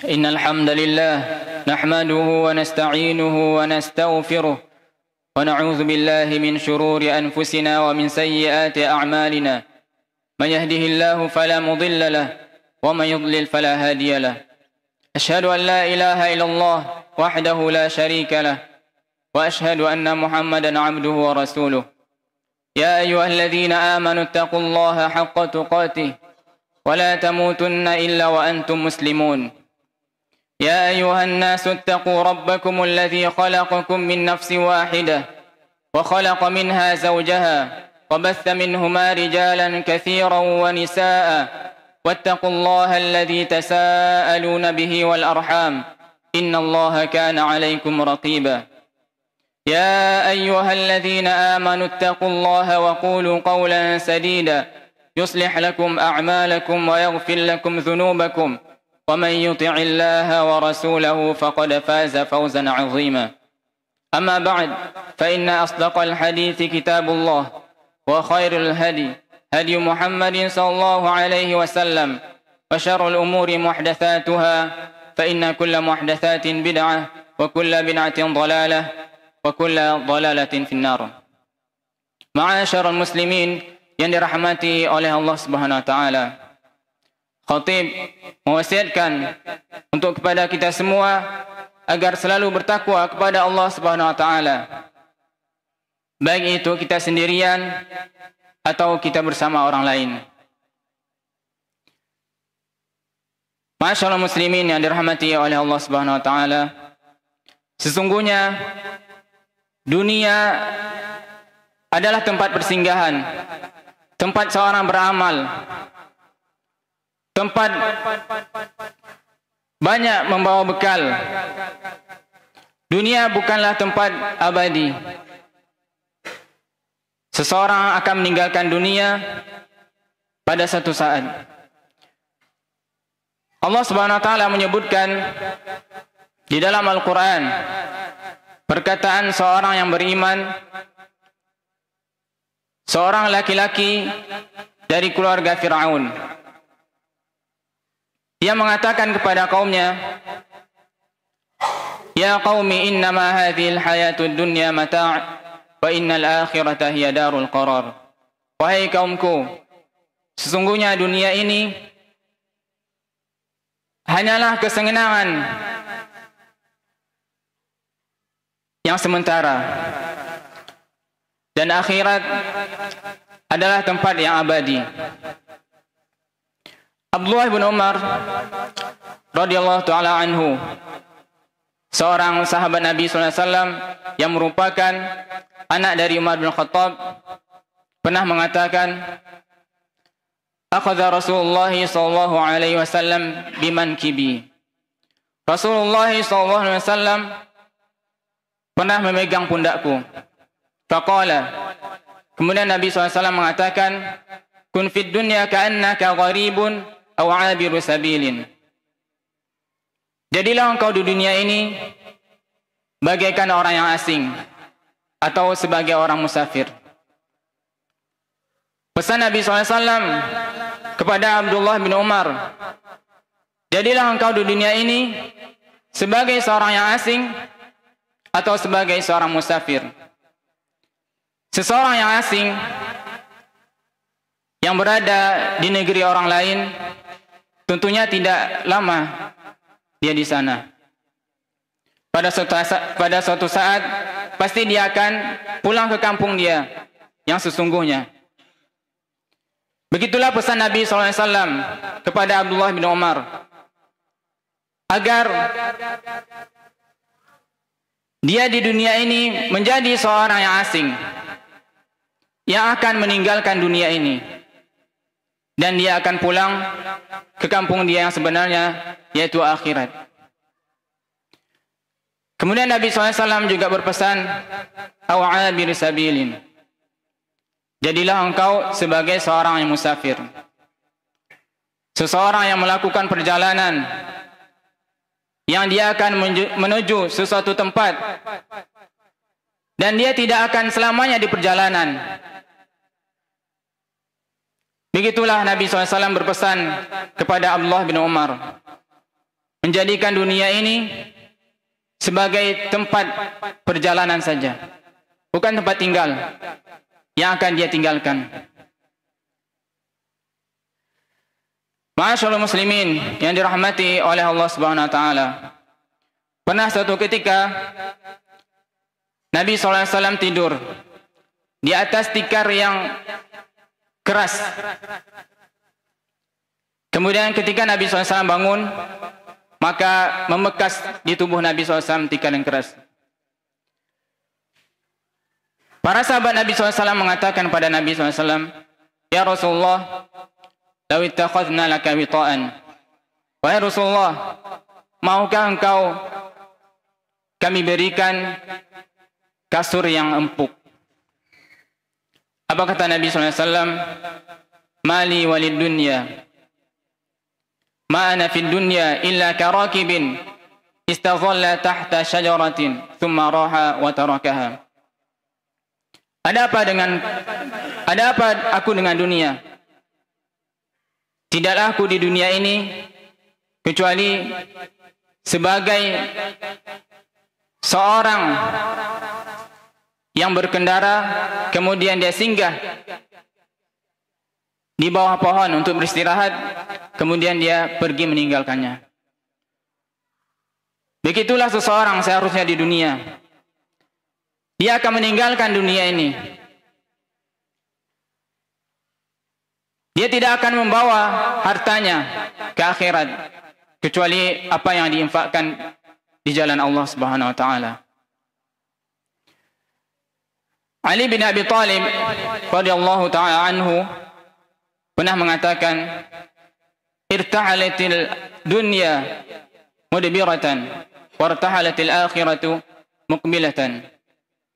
إن الحمد لله نحمده ونستعينه ونستغفره ونعوذ بالله من شرور أنفسنا ومن سيئات أعمالنا من يهده الله فلا مضل له ومن يضلل فلا هادي له أشهد أن لا إله إلا الله وحده لا شريك له وأشهد أن محمدا عبده ورسوله يا أيها الذين آمنوا اتقوا الله حق تقاته ولا تموتن إلا وأنتم مسلمون يا أيها الناس اتقوا ربكم الذي خلقكم من نفس واحدة وخلق منها زوجها وبث منهما رجالا كثيرا ونساء واتقوا الله الذي تساءلون به والأرحام إن الله كان عليكم رقيبا يا أيها الذين آمنوا اتقوا الله وقولوا قولا سديدا يصلح لكم أعمالكم ويغفر لكم ذنوبكم ومن يطع الله ورسوله فقد فاز فوزا عظيما أما بعد فإن أصدق الحديث كتاب الله وخير الهدي هدي محمد صلى الله عليه وسلم وشر الأمور محدثاتها فإن كل محدثات بدعة وكل بدعة ضلالة وكل ضلالة في النار. Ma'asyiral muslimin yang dirahmati oleh Allah Subhanahu wa taala. Khatib mewasiatkan untuk kepada kita semua agar selalu bertakwa kepada Allah Subhanahu wa taala. Baik itu kita sendirian atau kita bersama orang lain. Ma'asyiral muslimin yang dirahmati oleh Allah Subhanahu wa taala. Sesungguhnya dunia adalah tempat persinggahan, tempat seorang beramal, tempat banyak membawa bekal. Dunia bukanlah tempat abadi. Seseorang akan meninggalkan dunia pada satu saat. Allah Subhanahu wa taala menyebutkan di dalam Al-Quran perkataan seorang yang beriman, seorang laki-laki dari keluarga Fir'aun. Dia mengatakan kepada kaumnya, "Ya qaumi innama hadhil hayatud dunya mata' wa innal akhirata hiya darul qarar." Wahai kaumku, sesungguhnya dunia ini hanyalah kesenangan yang sementara, dan akhirat adalah tempat yang abadi. Abdullah bin Umar radhiyallahu taala anhu, seorang sahabat Nabi sallallahu alaihi wasallam yang merupakan anak dari Umar bin Khattab, pernah mengatakan, "Akhadha Rasulullah sallallahu alaihi wasallam bimankibi." Rasulullah sallallahu alaihi wasallam pernah memegang pundakku. Faqala, kemudian Nabi SAW mengatakan, "Kun fid dunya ka'annaka gharibun aw 'abiru sabilin." Jadilah engkau di dunia ini bagaikan orang yang asing atau sebagai orang musafir. Pesan Nabi SAW kepada Abdullah bin Umar, jadilah engkau di dunia ini sebagai seorang yang asing atau sebagai seorang musafir. Seseorang yang asing yang berada di negeri orang lain, tentunya tidak lama dia di sana. Pada suatu saat pasti dia akan pulang ke kampung dia yang sesungguhnya. Begitulah pesan Nabi SAW kepada Abdullah bin Umar, agar dia di dunia ini menjadi seorang yang asing, yang akan meninggalkan dunia ini, dan dia akan pulang ke kampung dia yang sebenarnya, yaitu akhirat. Kemudian Nabi SAW juga berpesan, "Aw'abir sabilin." Jadilah engkau sebagai seorang yang musafir, seseorang yang melakukan perjalanan, yang dia akan menuju sesuatu tempat, dan dia tidak akan selamanya di perjalanan. Begitulah Nabi SAW berpesan kepada Abdullah bin Umar. menjadikan dunia ini sebagai tempat perjalanan saja, bukan tempat tinggal yang akan dia tinggalkan. Ma'asyiral muslimin yang dirahmati oleh Allah Subhanahu wa taala. Pernah suatu ketika Nabi SAW tidur di atas tikar yang keras. Kemudian ketika Nabi SAW bangun, maka membekas di tubuh Nabi SAW tikar yang keras. Para sahabat Nabi SAW mengatakan pada Nabi SAW, "Ya Rasulullah, law ittakhadna laka wita'an." Wahai Rasulullah, maukah engkau kami berikan kasur yang empuk? Apa kata Nabi SAW? "Mali walid dunya, ma ana fid dunya illa karakibin istadhalla tahta syajaratin thumma raha wa tarakaha." Ada apa aku dengan dunia? Tidaklah aku di dunia ini kecuali sebagai seorang yang berkendara, kemudian dia singgah di bawah pohon untuk beristirahat, kemudian dia pergi meninggalkannya. Begitulah seseorang seharusnya di dunia. Dia akan meninggalkan dunia ini. Dia tidak akan membawa hartanya ke akhirat kecuali apa yang diinfakkan di jalan Allah Subhanahu wa taala. Ali bin Abi Thalib radhiyallahu taala anhu pernah mengatakan, "Irtahalatil dunya mudbiratan wartahalatil akhiratu muqbilatan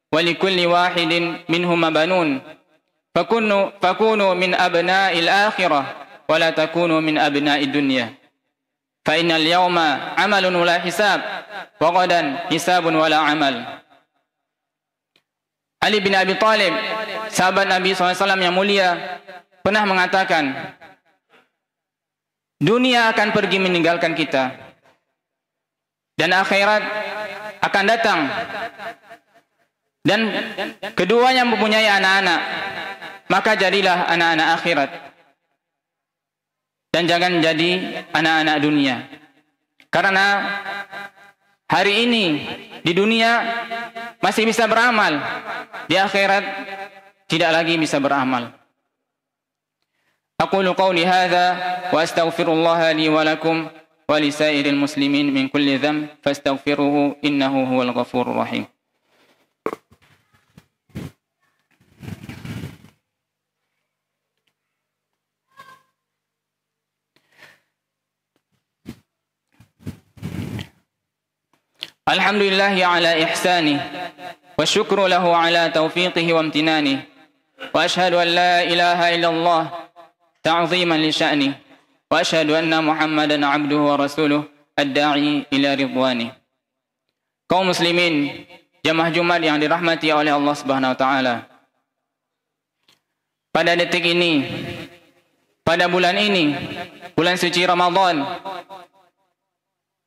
wa likulli wahidin minhum banun fakunu min abna'il akhirah wa la takunu min abna'id dunya fa innal yawma 'amalun wa la hisab wa ghadan hisabun wa la 'amal." Ali bin Abi Thalib, sahabat Nabi SAW yang mulia, pernah mengatakan, dunia akan pergi meninggalkan kita dan akhirat akan datang, dan keduanya mempunyai anak-anak, maka jadilah anak-anak akhirat dan jangan jadi anak-anak dunia. Karena hari ini di dunia masih bisa beramal, di akhirat tidak lagi bisa beramal. Aqulu qawli hadza wa astaghfirullah li wa lakum wa li sairil muslimin min kulli dhanb fastaghfiruhu innahu huwal ghafurur rahim. Alhamdulillahi ala ihsani wa syukru lahu ala taufiqihi wa amtinani wa ashhadu an la ilaha illallah ta'ziman li sya'ni wa ashhadu anna Muhammadan abduhu wa rasuluh ad-da'i ila ridwani. Kaum muslimin jamaah Jumat yang dirahmati oleh Allah Subhanahu wa taala. Pada detik ini, pada bulan ini, bulan suci Ramadan,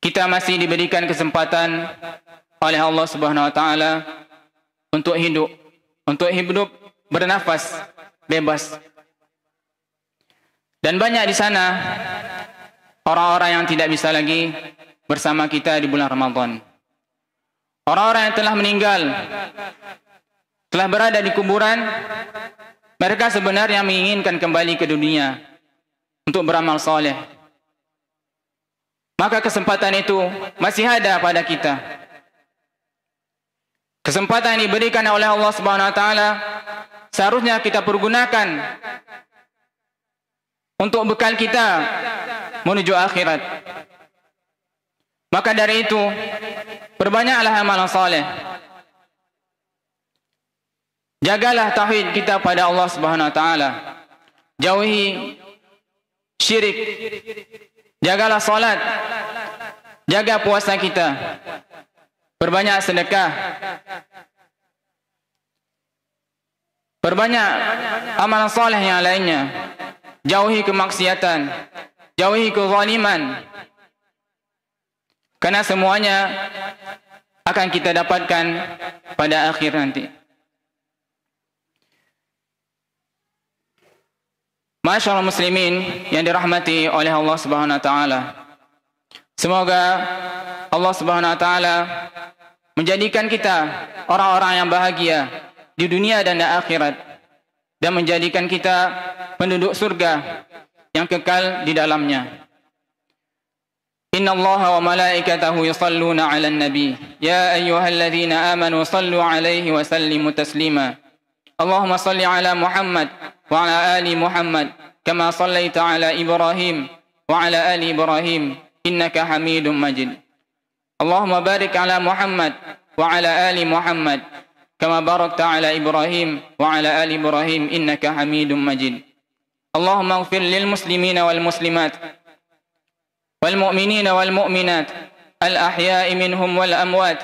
kita masih diberikan kesempatan oleh Allah Subhanahu wa taala untuk hidup bernafas bebas. Dan banyak di sana orang-orang yang tidak bisa lagi bersama kita di bulan Ramadan. Orang-orang yang telah meninggal, telah berada di kuburan, mereka sebenarnya menginginkan kembali ke dunia untuk beramal soleh. Maka kesempatan itu masih ada pada kita. Kesempatan yang diberikan oleh Allah Subhanahu wa taala seharusnya kita pergunakan untuk bekal kita menuju akhirat. Maka dari itu, perbanyaklah amalan saleh. Jagalah tauhid kita pada Allah Subhanahu wa taala. Jauhi syirik. Jagalah salat. Jaga puasa kita. Perbanyak sedekah. Perbanyak amalan saleh yang lainnya. Jauhi kemaksiatan. Jauhi kezaliman. Karena semuanya akan kita dapatkan pada akhir nanti. Masyaallah muslimin yang dirahmati oleh Allah Subhanahu wa taala. Semoga Allah Subhanahu wa taala menjadikan kita orang-orang yang bahagia di dunia dan di akhirat, dan menjadikan kita penduduk surga yang kekal di dalamnya. Inna Allaha wa malaikatahu yusalluna 'alan nabi ya ayyuhalladzina amanu sallu 'alaihi wa sallimu taslima. Allahumma salli 'ala Muhammad wa 'ala ali Muhammad kama sallaita 'ala Ibrahim wa 'ala ali Ibrahim innaka Hamidum Majid. Allahumma barik 'ala Muhammad wa 'ala ali Muhammad kama barakta 'ala Ibrahim wa 'ala ali Ibrahim innaka Hamidum Majid. Allahumma ighfir lil muslimina wal muslimat wal mu'minina wal mu'minat al ahya'i minhum wal amwat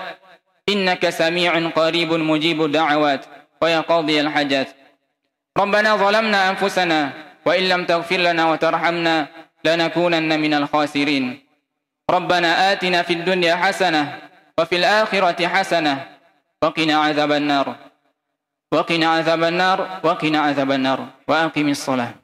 innaka sami'un qaribun mujibud da'awat wa ya qadiyal hajat. Rabbana zalamna anfusana wa illam taghfir lana wa tarhamna lanakunanna minal khasirin. Rabbana atina fid dunya hasanah wa fil akhirati hasanah wa qina adzaban nar wa qina adzaban nar wa qina adzaban nar wa aqimis shalah.